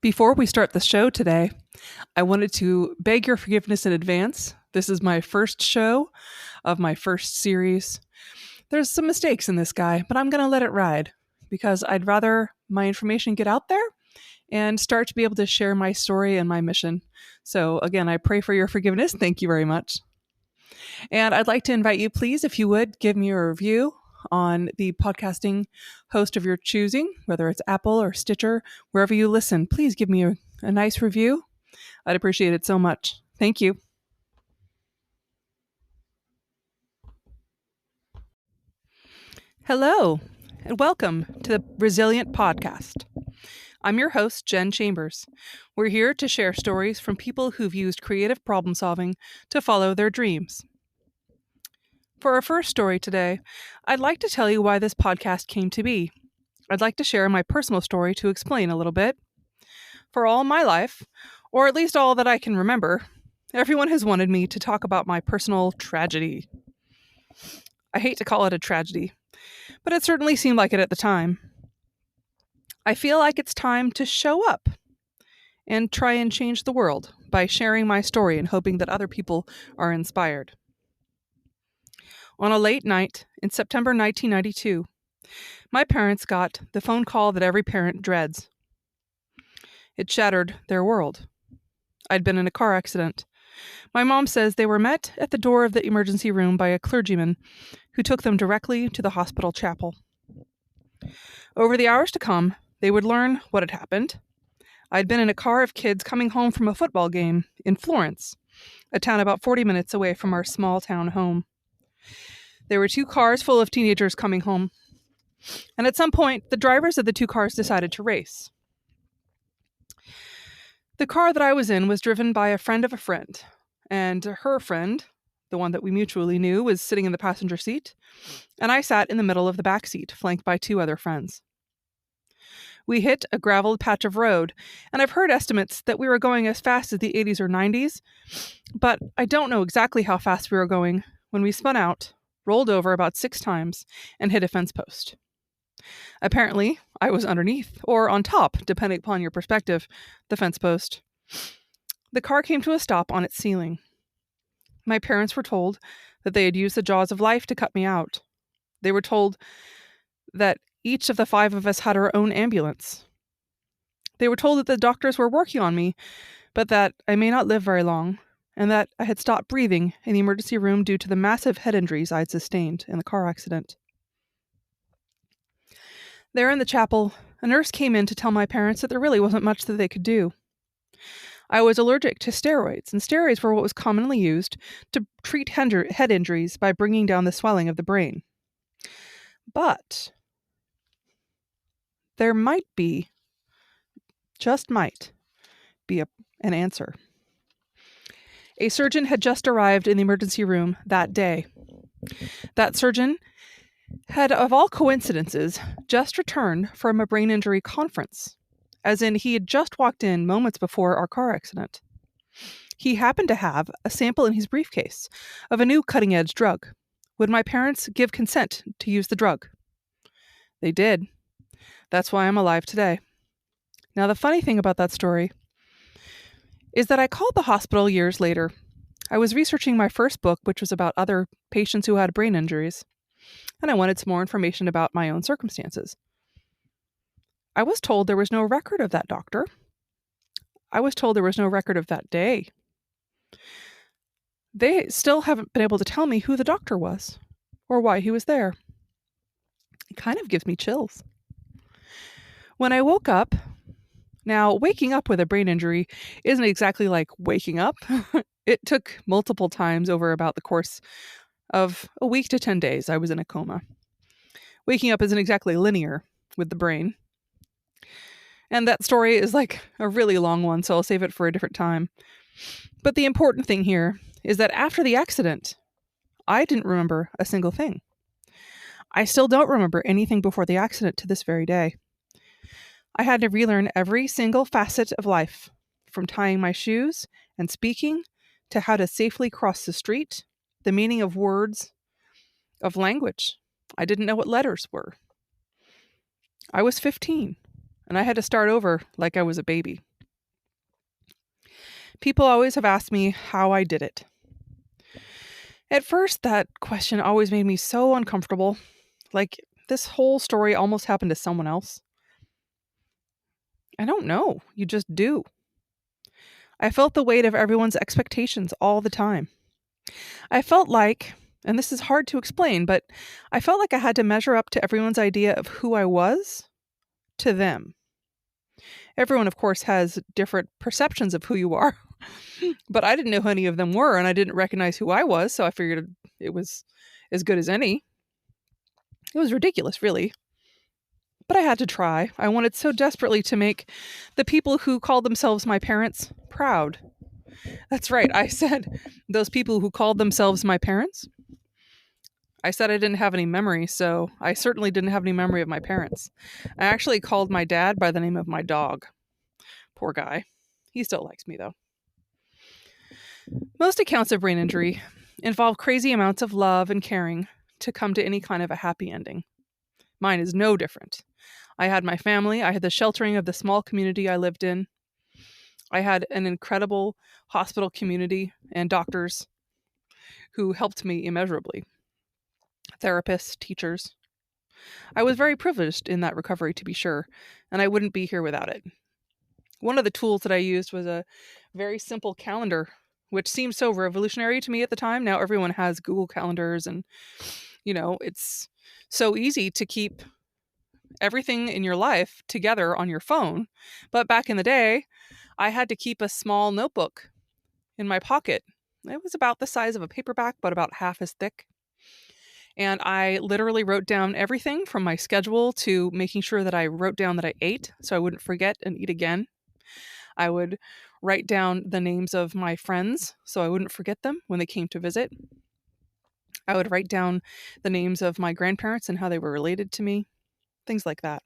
Before we start the show today, I wanted to beg your forgiveness in advance. This is my first show of my first series. There's some mistakes in this guy, but I'm going to let it ride because I'd rather my information get out there and start to be able to share my story and my mission. So again, I pray for your forgiveness. Thank you very much. And I'd like to invite you, please, if you would, give me a review on the podcasting host of your choosing, whether it's Apple or Stitcher, wherever you listen. Please give me a nice review. I'd appreciate it so much. Thank you. Hello, and welcome to the Resilient Podcast. I'm your host, Jen Chambers. We're here to share stories from people who've used creative problem solving to follow their dreams. For our first story today, I'd like to tell you why this podcast came to be. I'd like to share my personal story to explain a little bit. For all my life, or at least all that I can remember, everyone has wanted me to talk about my personal tragedy. I hate to call it a tragedy, but it certainly seemed like it at the time. I feel like it's time to show up and try and change the world by sharing my story and hoping that other people are inspired. On a late night in September 1992, my parents got the phone call that every parent dreads. It shattered their world. I'd been in a car accident. My mom says they were met at the door of the emergency room by a clergyman who took them directly to the hospital chapel. Over the hours to come, they would learn what had happened. I'd been in a car of kids coming home from a football game in Florence, a town about 40 minutes away from our small town home. There were two cars full of teenagers coming home, and at some point, the drivers of the two cars decided to race. The car that I was in was driven by a friend of a friend, and her friend, the one that we mutually knew, was sitting in the passenger seat, and I sat in the middle of the back seat, flanked by two other friends. We hit a graveled patch of road, and I've heard estimates that we were going as fast as the 80s or 90s, but I don't know exactly how fast we were going when we spun out, rolled over about 6 times, and hit a fence post. Apparently, I was underneath, or on top, depending upon your perspective, the fence post. The car came to a stop on its ceiling. My parents were told that they had used the jaws of life to cut me out. They were told that each of the 5 of us had our own ambulance. They were told that the doctors were working on me, but that I may not live very long, and that I had stopped breathing in the emergency room due to the massive head injuries I'd sustained in the car accident. There in the chapel, a nurse came in to tell my parents that there really wasn't much that they could do. I was allergic to steroids, and steroids were what was commonly used to treat head injuries by bringing down the swelling of the brain. But there might be, just might, be an answer. A surgeon had just arrived in the emergency room that day. That surgeon had, of all coincidences, just returned from a brain injury conference, as in he had just walked in moments before our car accident. He happened to have a sample in his briefcase of a new cutting-edge drug. Would my parents give consent to use the drug? They did. That's why I'm alive today. Now, the funny thing about that story is that I called the hospital years later. I was researching my first book, which was about other patients who had brain injuries, and I wanted some more information about my own circumstances. I was told there was no record of that doctor. I was told there was no record of that day. They still haven't been able to tell me who the doctor was or why he was there. It kind of gives me chills. When I woke up, now waking up with a brain injury isn't exactly like waking up. It took multiple times over about the course of a week to 10 days. I was in a coma. Waking up isn't exactly linear with the brain. And that story is like a really long one, so I'll save it for a different time. But the important thing here is that after the accident, I didn't remember a single thing. I still don't remember anything before the accident to this very day. I had to relearn every single facet of life, from tying my shoes and speaking to how to safely cross the street, the meaning of words, of language. I didn't know what letters were. I was 15, and I had to start over like I was a baby. People always have asked me how I did it. At first, that question always made me so uncomfortable. Like, this whole story almost happened to someone else. I don't know. You just do. I felt the weight of everyone's expectations all the time. I felt like, and this is hard to explain, but I felt like I had to measure up to everyone's idea of who I was to them. Everyone, of course, has different perceptions of who you are, but I didn't know who any of them were, and I didn't recognize who I was, so I figured it was as good as any. It was ridiculous, really. But I had to try. I wanted so desperately to make the people who called themselves my parents proud. That's right, I said those people who called themselves my parents. I said I didn't have any memory, so I certainly didn't have any memory of my parents. I actually called my dad by the name of my dog. Poor guy. He still likes me, though. Most accounts of brain injury involve crazy amounts of love and caring to come to any kind of a happy ending. Mine is no different. I had my family. I had the sheltering of the small community I lived in. I had an incredible hospital community and doctors who helped me immeasurably. Therapists, teachers. I was very privileged in that recovery, to be sure, and I wouldn't be here without it. One of the tools that I used was a very simple calendar, which seemed so revolutionary to me at the time. Now everyone has Google calendars and, it's so easy to keep everything in your life together on your phone. But back in the day, I had to keep a small notebook in my pocket. It was about the size of a paperback, but about half as thick. And I literally wrote down everything from my schedule to making sure that I wrote down that I ate so I wouldn't forget and eat again. I would write down the names of my friends so I wouldn't forget them when they came to visit. I would write down the names of my grandparents and how they were related to me. Things like that.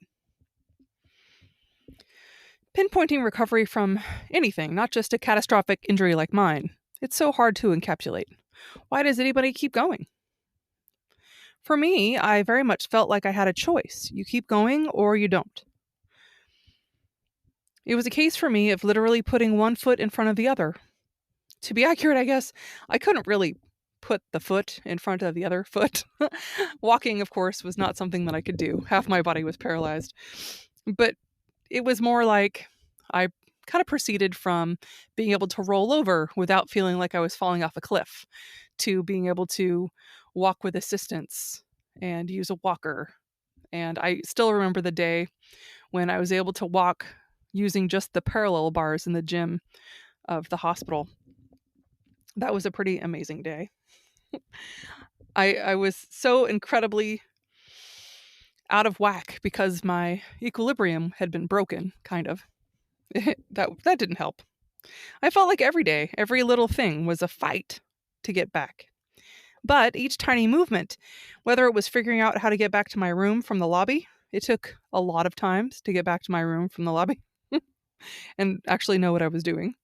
Pinpointing recovery from anything, not just a catastrophic injury like mine, it's so hard to encapsulate. Why does anybody keep going? For me, I very much felt like I had a choice. You keep going or you don't. It was a case for me of literally putting one foot in front of the other. To be accurate, I guess, I couldn't really put the foot in front of the other foot. Walking, of course, was not something that I could do. Half my body was paralyzed. But it was more like I kind of proceeded from being able to roll over without feeling like I was falling off a cliff to being able to walk with assistance and use a walker. And I still remember the day when I was able to walk using just the parallel bars in the gym of the hospital. That was a pretty amazing day. I was so incredibly out of whack because my equilibrium had been broken, kind of. That didn't help. I felt like every day, every little thing was a fight to get back. But each tiny movement, whether it was figuring out how to get back to my room from the lobby, it took a lot of times to get back to my room from the lobby and actually know what I was doing,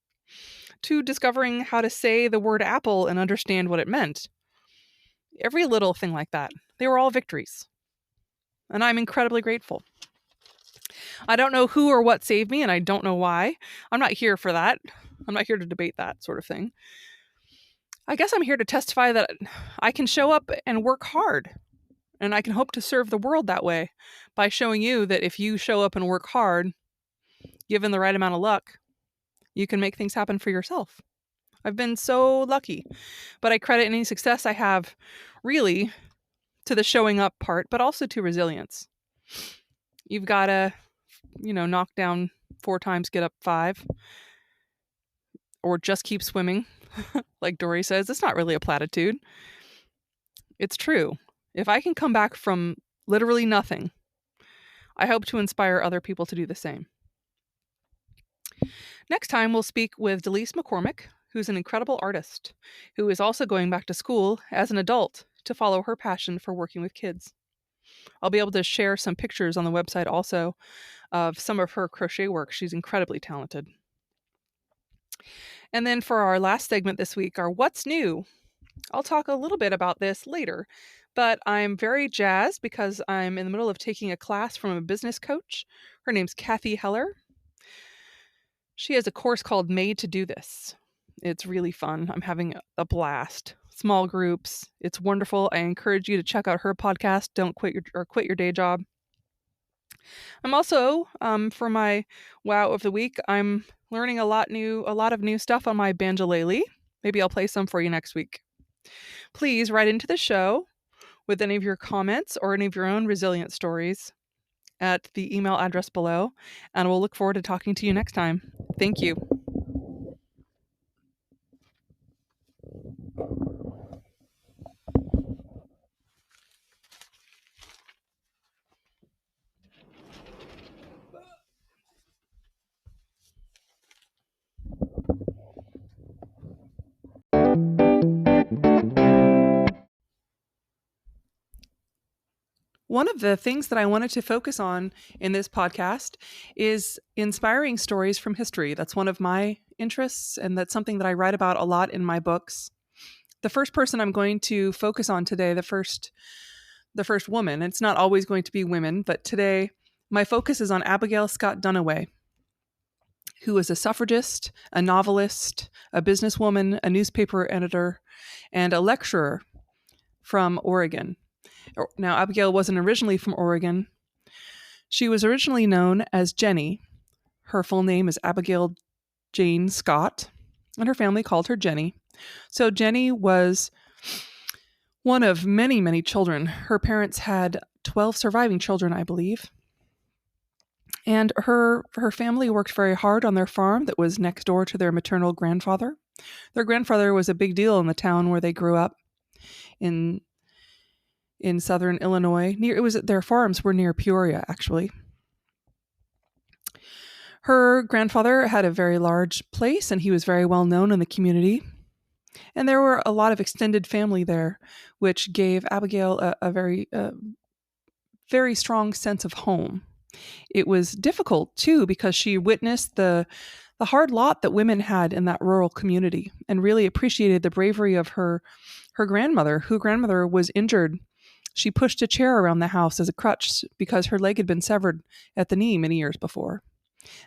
to discovering how to say the word apple and understand what it meant. Every little thing like that. They were all victories. And I'm incredibly grateful. I don't know who or what saved me, and I don't know why. I'm not here for that. I'm not here to debate that sort of thing. I guess I'm here to testify that I can show up and work hard, and I can hope to serve the world that way by showing you that if you show up and work hard, given the right amount of luck, you can make things happen for yourself. I've been so lucky, but I credit any success I have really to the showing up part, but also to resilience. You've got to, knock down 4 times, get up 5, or just keep swimming. Like Dory says, it's not really a platitude. It's true. If I can come back from literally nothing, I hope to inspire other people to do the same. Next time, we'll speak with Delise McCormick, who's an incredible artist, who is also going back to school as an adult to follow her passion for working with kids. I'll be able to share some pictures on the website also of some of her crochet work. She's incredibly talented. And then for our last segment this week, our What's New? I'll talk a little bit about this later, but I'm very jazzed because I'm in the middle of taking a class from a business coach. Her name's Kathy Heller. She has a course called Made to Do This. It's really fun. I'm having a blast. Small groups. It's wonderful. I encourage you to check out her podcast, Don't Quit Your Day Job. I'm also, for my wow of the week, I'm learning a lot of new stuff on my banjolele. Maybe I'll play some for you next week. Please write into the show with any of your comments or any of your own resilient stories at the email address below, and we'll look forward to talking to you next time. Thank you. One of the things that I wanted to focus on in this podcast is inspiring stories from history. That's one of my interests, and that's something that I write about a lot in my books. The first person I'm going to focus on today, the first woman, it's not always going to be women, but today my focus is on Abigail Scott Duniway, who was a suffragist, a novelist, a businesswoman, a newspaper editor, and a lecturer from Oregon. Now, Abigail wasn't originally from Oregon. She was originally known as Jenny. Her full name is Abigail Jane Scott, and her family called her Jenny. So Jenny was one of many, many children. Her parents had 12 surviving children, I believe. And her family worked very hard on their farm that was next door to their maternal grandfather. Their grandfather was a big deal in the town where they grew up in southern Illinois. Their farms were near Peoria, actually. Her grandfather had a very large place, and he was very well known in the community. And there were a lot of extended family there, which gave Abigail a very strong sense of home. It was difficult, too, because she witnessed the hard lot that women had in that rural community and really appreciated the bravery of her grandmother, whose grandmother was injured. She pushed a chair around the house as a crutch because her leg had been severed at the knee many years before.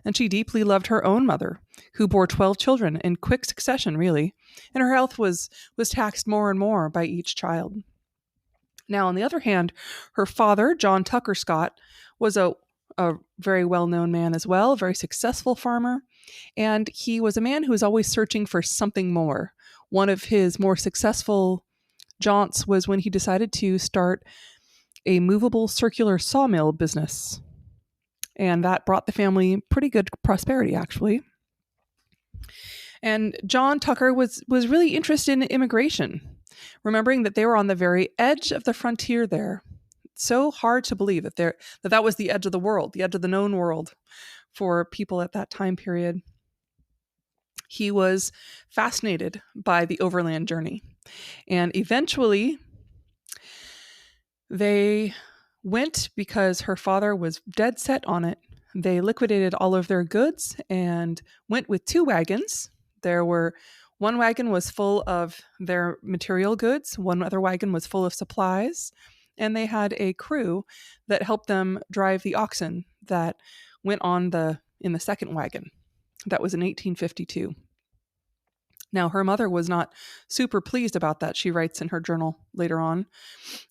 And she deeply loved her own mother, who bore 12 children in quick succession, really, and her health was taxed more and more by each child. Now, on the other hand, her father, John Tucker Scott, was a very well-known man as well, a very successful farmer, and he was a man who was always searching for something more. One of his more successful jaunts was when he decided to start a movable circular sawmill business. And that brought the family pretty good prosperity, actually. And John Tucker was really interested in immigration, remembering that they were on the very edge of the frontier there. It's so hard to believe that was the edge of the world, the edge of the known world for people at that time period. He was fascinated by the overland journey. And eventually, they went because her father was dead set on it. They liquidated all of their goods and went with 2 wagons. One wagon was full of their material goods. One other wagon was full of supplies. And they had a crew that helped them drive the oxen that went on in the second wagon. That was in 1852. Now, her mother was not super pleased about that, she writes in her journal later on,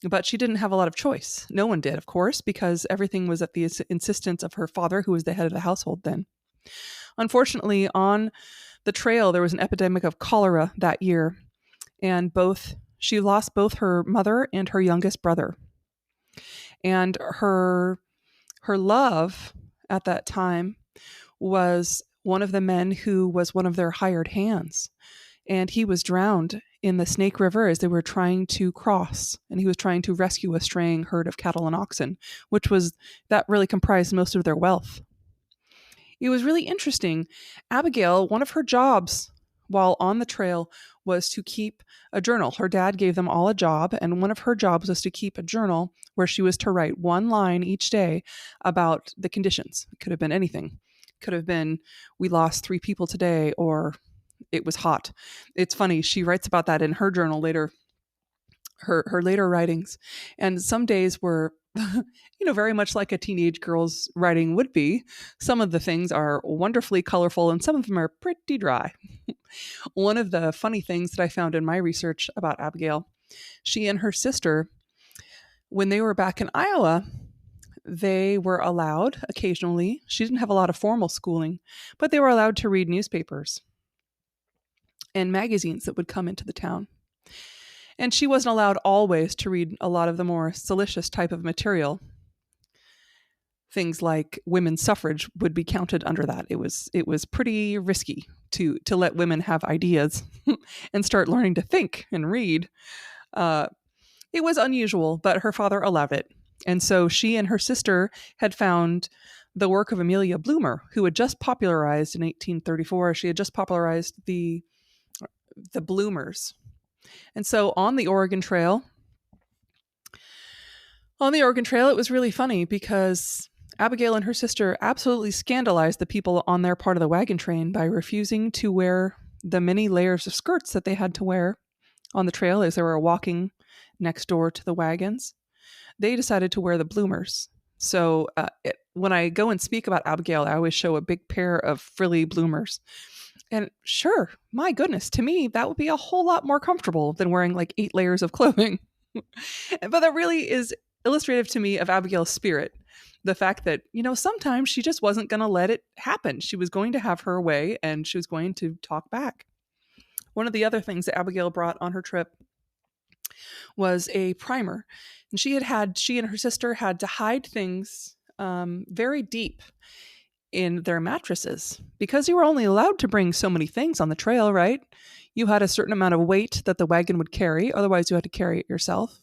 but she didn't have a lot of choice. No one did, of course, because everything was at the insistence of her father, who was the head of the household then. Unfortunately, on the trail, there was an epidemic of cholera that year, and she lost both her mother and her youngest brother. And her love at that time was one of the men who was one of their hired hands. And he was drowned in the Snake River as they were trying to cross. And he was trying to rescue a straying herd of cattle and oxen, that really comprised most of their wealth. It was really interesting. Abigail, one of her jobs while on the trail was to keep a journal. Her dad gave them all a job, and one of her jobs was to keep a journal where she was to write one line each day about the conditions. It could have been anything. It could have been, we lost 3 people today, or it was hot. It's funny, she writes about that in her journal later, her later writings. And some days were very much like a teenage girl's writing would be. Some of the things are wonderfully colorful and some of them are pretty dry. One of the funny things that I found in my research about Abigail, she and her sister, when they were back in Iowa, they were allowed occasionally, she didn't have a lot of formal schooling, but they were allowed to read newspapers and magazines that would come into the town. And she wasn't allowed always to read a lot of the more salacious type of material. Things like women's suffrage would be counted under that. It was pretty risky to let women have ideas and start learning to think and read. It was unusual, but her father allowed it. And so she and her sister had found the work of Amelia Bloomer, who had just popularized in 1834. She had just popularized the bloomers. And so on the Oregon Trail, it was really funny because Abigail and her sister absolutely scandalized the people on their part of the wagon train by refusing to wear the many layers of skirts that they had to wear on the trail as they were walking next door to the wagons. They decided to wear the bloomers. So when I go and speak about Abigail, I always show a big pair of frilly bloomers. And sure, my goodness, to me, that would be a whole lot more comfortable than wearing like 8 layers of clothing. But that really is illustrative to me of Abigail's spirit. The fact that, sometimes she just wasn't going to let it happen. She was going to have her way and she was going to talk back. One of the other things that Abigail brought on her trip was a primer. And she and her sister had to hide things very deep in their mattresses because you were only allowed to bring so many things on the trail, right? You had a certain amount of weight that the wagon would carry. Otherwise, you had to carry it yourself.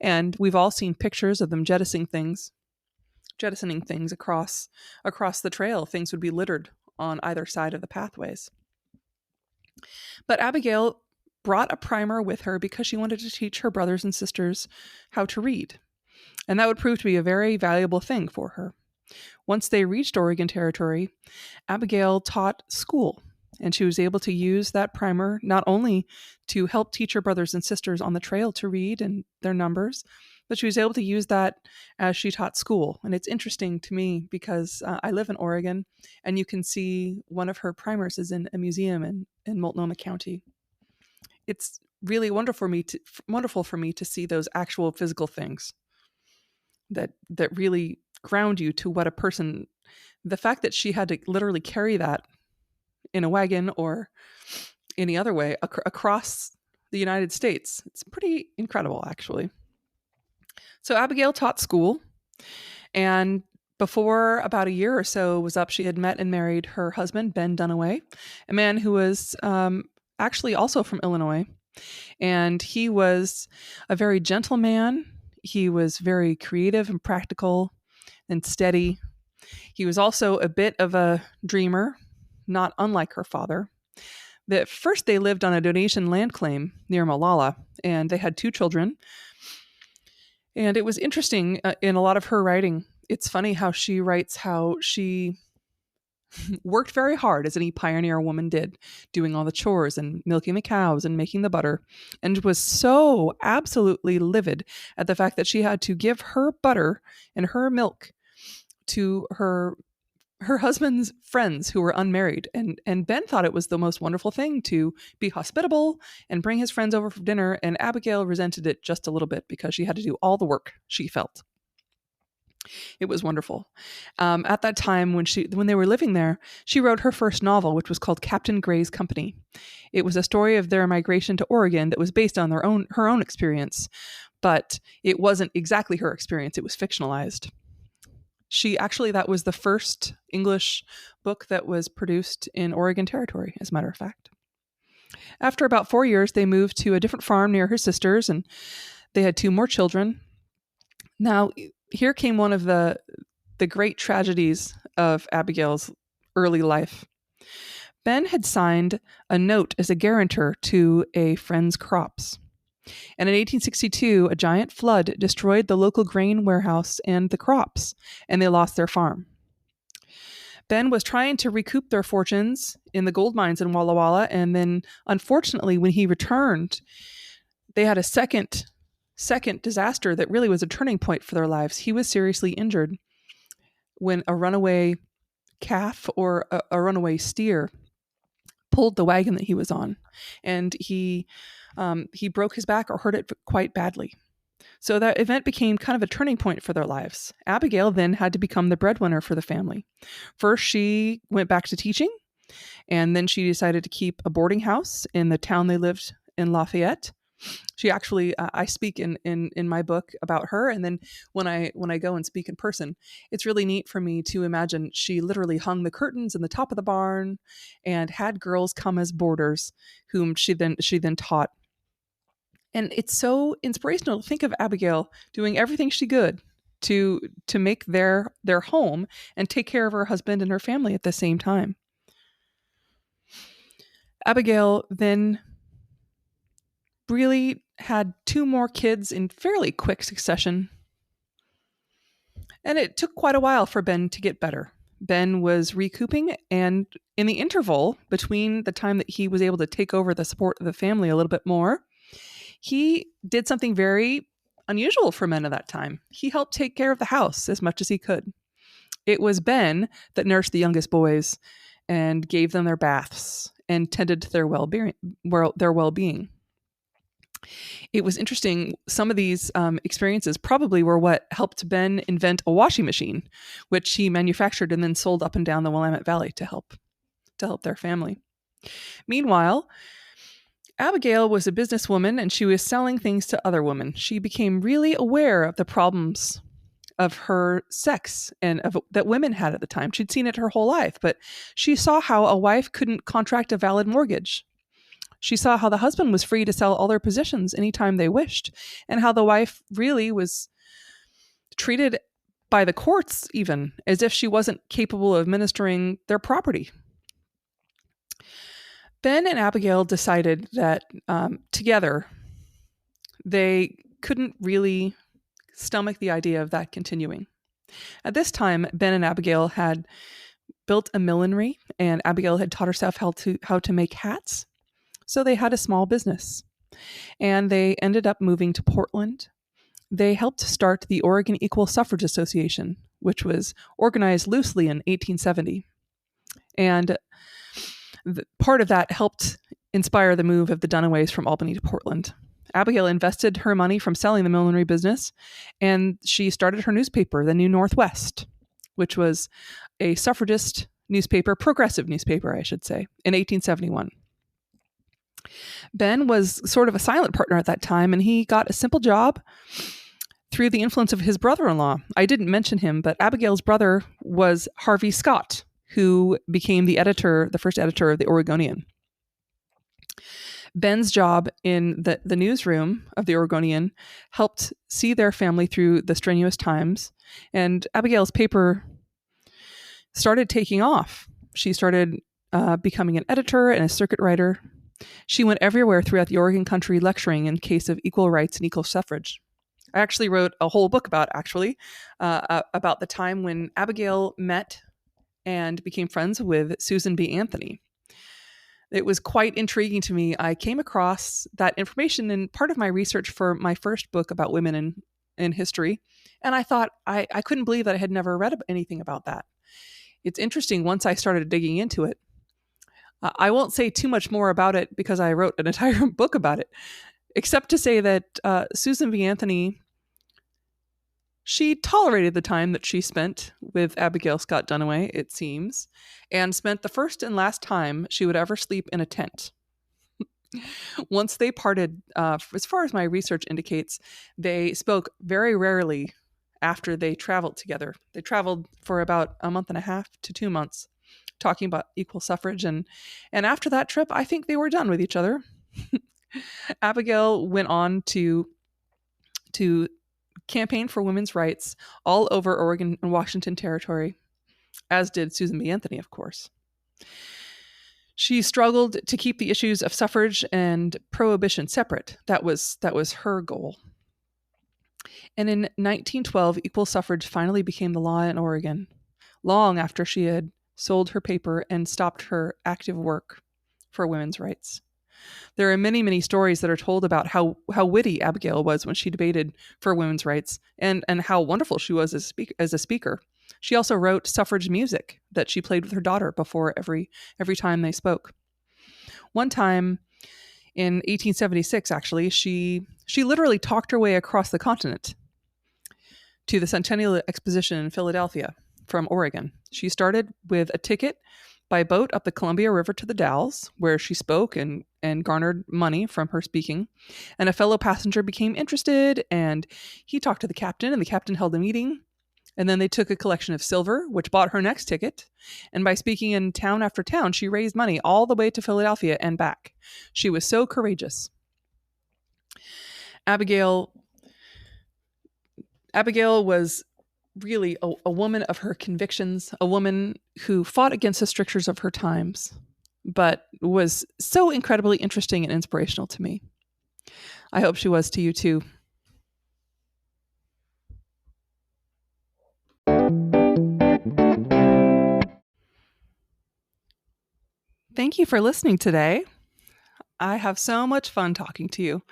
And we've all seen pictures of them jettisoning things across the trail. Things would be littered on either side of the pathways. But Abigail brought a primer with her because she wanted to teach her brothers and sisters how to read. And that would prove to be a very valuable thing for her. Once they reached Oregon Territory, Abigail taught school, and she was able to use that primer not only to help teach her brothers and sisters on the trail to read and their numbers, but she was able to use that as she taught school. And it's interesting to me because I live in Oregon, and you can see one of her primers is in a museum in Multnomah County. It's really wonderful for me to see those actual physical things that really ground you to what a person, the fact that she had to literally carry that in a wagon or any other way across the United States. It's pretty incredible, actually. So Abigail taught school, and before about a year or so was up, she had met and married her husband, Ben Duniway, a man who was actually also from Illinois. And he was a very gentle man. He was very creative and practical and steady. He was also a bit of a dreamer, not unlike her father. At first, they lived on a donation land claim near Molalla, and they had 2 children. And it was interesting in a lot of her writing. It's funny how she writes how she worked very hard, as any pioneer woman did, doing all the chores and milking the cows and making the butter, and was so absolutely livid at the fact that she had to give her butter and her milk to her husband's friends who were unmarried. And Ben thought it was the most wonderful thing to be hospitable and bring his friends over for dinner, and Abigail resented it just a little bit because she had to do all the work, she felt. It was wonderful. At that time, when they were living there, she wrote her first novel, which was called Captain Gray's Company. It was a story of their migration to Oregon that was based on her own experience, but it wasn't exactly her experience. It was fictionalized. That was the first English book that was produced in Oregon Territory, as a matter of fact. After about 4 years, they moved to a different farm near her sisters, and they had 2 more children. Now, here came one of the great tragedies of Abigail's early life. Ben had signed a note as a guarantor to a friend's crops. And in 1862, a giant flood destroyed the local grain warehouse and the crops, and they lost their farm. Ben was trying to recoup their fortunes in the gold mines in Walla Walla, and then, unfortunately, when he returned, they had a second second disaster that really was a turning point for their lives. He was seriously injured when a runaway calf or a runaway steer pulled the wagon that he was on, and he broke his back or hurt it quite badly. So that event became kind of a turning point for their lives. Abigail then had to become the breadwinner for the family. First, she went back to teaching, and then she decided to keep a boarding house in the town they lived in, Lafayette. She actually, I speak in my book about her, and then when I go and speak in person, it's really neat for me to imagine she literally hung the curtains in the top of the barn and had girls come as boarders, whom she then taught. And it's so inspirational to think of Abigail doing everything she could to make their home and take care of her husband and her family at the same time. Abigail then really had 2 more kids in fairly quick succession. And it took quite a while for Ben to get better. Ben was recouping, and in the interval between the time that he was able to take over the support of the family a little bit more, he did something very unusual for men of that time. He helped take care of the house as much as he could. It was Ben that nursed the youngest boys and gave them their baths and tended to their well-being. It was interesting. Some of these experiences probably were what helped Ben invent a washing machine, which he manufactured and then sold up and down the Willamette Valley to help their family. Meanwhile, Abigail was a businesswoman, and she was selling things to other women. She became really aware of the problems of her sex and that women had at the time. She'd seen it her whole life, but she saw how a wife couldn't contract a valid mortgage. She saw how the husband was free to sell all their possessions anytime they wished, and how the wife really was treated by the courts even as if she wasn't capable of administering their property. Ben and Abigail decided that together they couldn't really stomach the idea of that continuing. At this time, Ben and Abigail had built a millinery, and Abigail had taught herself how to make hats. So they had a small business, and they ended up moving to Portland. They helped start the Oregon Equal Suffrage Association, which was organized loosely in 1870. And part of that helped inspire the move of the Duniways from Albany to Portland. Abigail invested her money from selling the millinery business, and she started her newspaper, the New Northwest, which was a suffragist newspaper, progressive newspaper, I should say, in 1871. Ben was sort of a silent partner at that time, and he got a simple job through the influence of his brother-in-law. I didn't mention him, but Abigail's brother was Harvey Scott, who became the first editor of the Oregonian. Ben's job in the newsroom of the Oregonian helped see their family through the strenuous times, and Abigail's paper started taking off. She started becoming an editor and a circuit writer. She went everywhere throughout the Oregon country lecturing in case of equal rights and equal suffrage. I actually wrote a whole book about the time when Abigail met and became friends with Susan B. Anthony. It was quite intriguing to me. I came across that information in part of my research for my first book about women in history, and I thought I couldn't believe that I had never read anything about that. It's interesting once I started digging into it. I won't say too much more about it because I wrote an entire book about it, except to say that Susan B. Anthony, she tolerated the time that she spent with Abigail Scott Duniway, it seems, and spent the first and last time she would ever sleep in a tent. Once they parted, as far as my research indicates, they spoke very rarely after they traveled together. They traveled for about a month and a half to 2 months, talking about equal suffrage, and after that trip, I think they were done with each other. Abigail went on to campaign for women's rights all over Oregon and Washington Territory, as did Susan B. Anthony, of course. She struggled to keep the issues of suffrage and prohibition separate. That was her goal. And in 1912, equal suffrage finally became the law in Oregon, long after she had sold her paper and stopped her active work for women's rights. There are many, many stories that are told about how witty Abigail was when she debated for women's rights, and how wonderful she was as a speaker. She also wrote suffrage music that she played with her daughter before every time they spoke. One time in 1876, actually, she literally talked her way across the continent to the Centennial Exposition in Philadelphia from Oregon. She started with a ticket by boat up the Columbia River to the Dalles, where she spoke and garnered money from her speaking. And a fellow passenger became interested, and he talked to the captain, and the captain held a meeting. And then they took a collection of silver, which bought her next ticket. And by speaking in town after town, she raised money all the way to Philadelphia and back. She was so courageous. Abigail was really a woman of her convictions, a woman who fought against the strictures of her times, but was so incredibly interesting and inspirational to me. I hope she was to you too. Thank you for listening today. I have so much fun talking to you,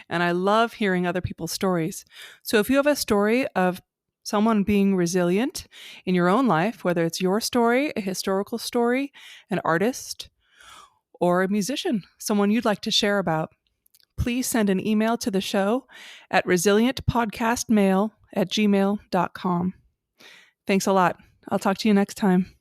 and I love hearing other people's stories. So if you have a story of someone being resilient in your own life, whether it's your story, a historical story, an artist, or a musician, someone you'd like to share about, please send an email to the show at resilientpodcastmail@gmail.com. Thanks a lot. I'll talk to you next time.